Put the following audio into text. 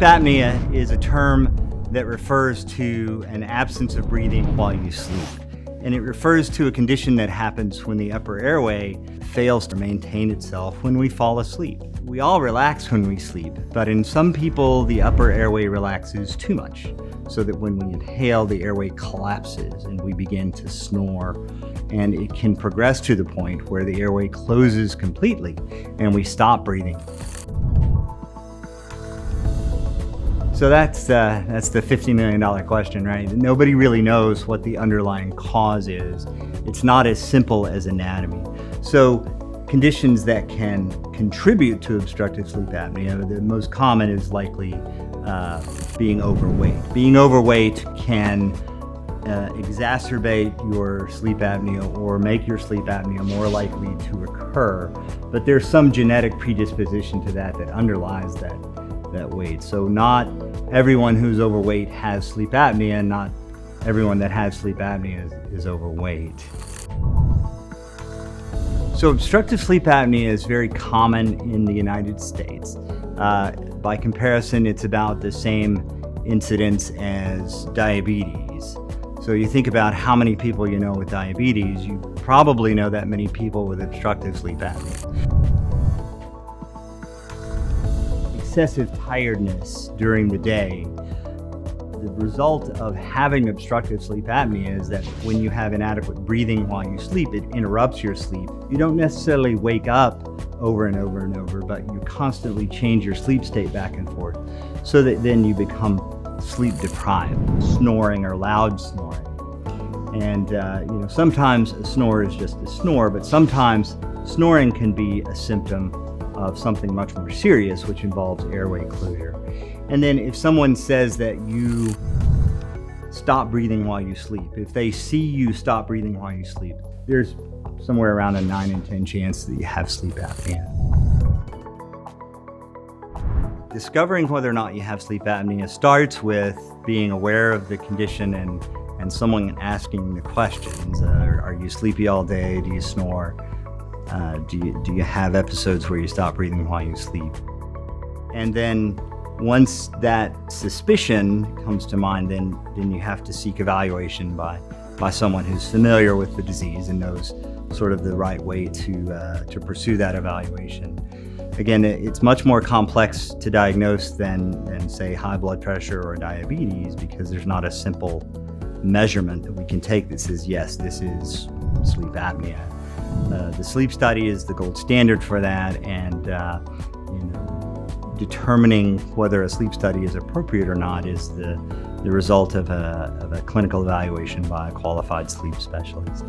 apnea is a term that refers to an absence of breathing while you sleep. And it refers to a condition that happens when the upper airway fails to maintain itself when we fall asleep. We all relax when we sleep, but in some people, the upper airway relaxes too much, so that when we inhale, the airway collapses and we begin to snore. And it can progress to the point where the airway closes completely and we stop breathing. So that's the $50 million question, right? Nobody really knows what the underlying cause is. It's not as simple as anatomy. So conditions that can contribute to obstructive sleep apnea, the most common is likely being overweight. Being overweight can exacerbate your sleep apnea or make your sleep apnea more likely to occur, but there's some genetic predisposition to that underlies that weight. So not everyone who's overweight has sleep apnea, and not everyone that has sleep apnea is overweight. So obstructive sleep apnea is very common in the United States. By comparison, it's about the same incidence as diabetes. So you think about how many people you know with diabetes, you probably know that many people with obstructive sleep apnea. Excessive tiredness during the day. The result of having obstructive sleep apnea is that when you have inadequate breathing while you sleep, it interrupts your sleep. You don't necessarily wake up over and over and over, but you constantly change your sleep state back and forth, so that then you become sleep deprived, snoring or loud snoring. And sometimes a snore is just a snore, but sometimes snoring can be a symptom of something much more serious, which involves airway closure. And then if someone says that you stop breathing while you sleep, if they see you stop breathing while you sleep, there's somewhere around a 9 in 10 chance that you have sleep apnea. Discovering whether or not you have sleep apnea starts with being aware of the condition and someone asking the questions. Are you sleepy all day? Do you snore? Do you have episodes where you stop breathing while you sleep? And then once that suspicion comes to mind, then you have to seek evaluation by someone who's familiar with the disease and knows sort of the right way to pursue that evaluation. Again, it's much more complex to diagnose than say high blood pressure or diabetes, because there's not a simple measurement that we can take that says, yes, this is sleep apnea. The sleep study is the gold standard for that, and determining whether a sleep study is appropriate or not is the result of a clinical evaluation by a qualified sleep specialist.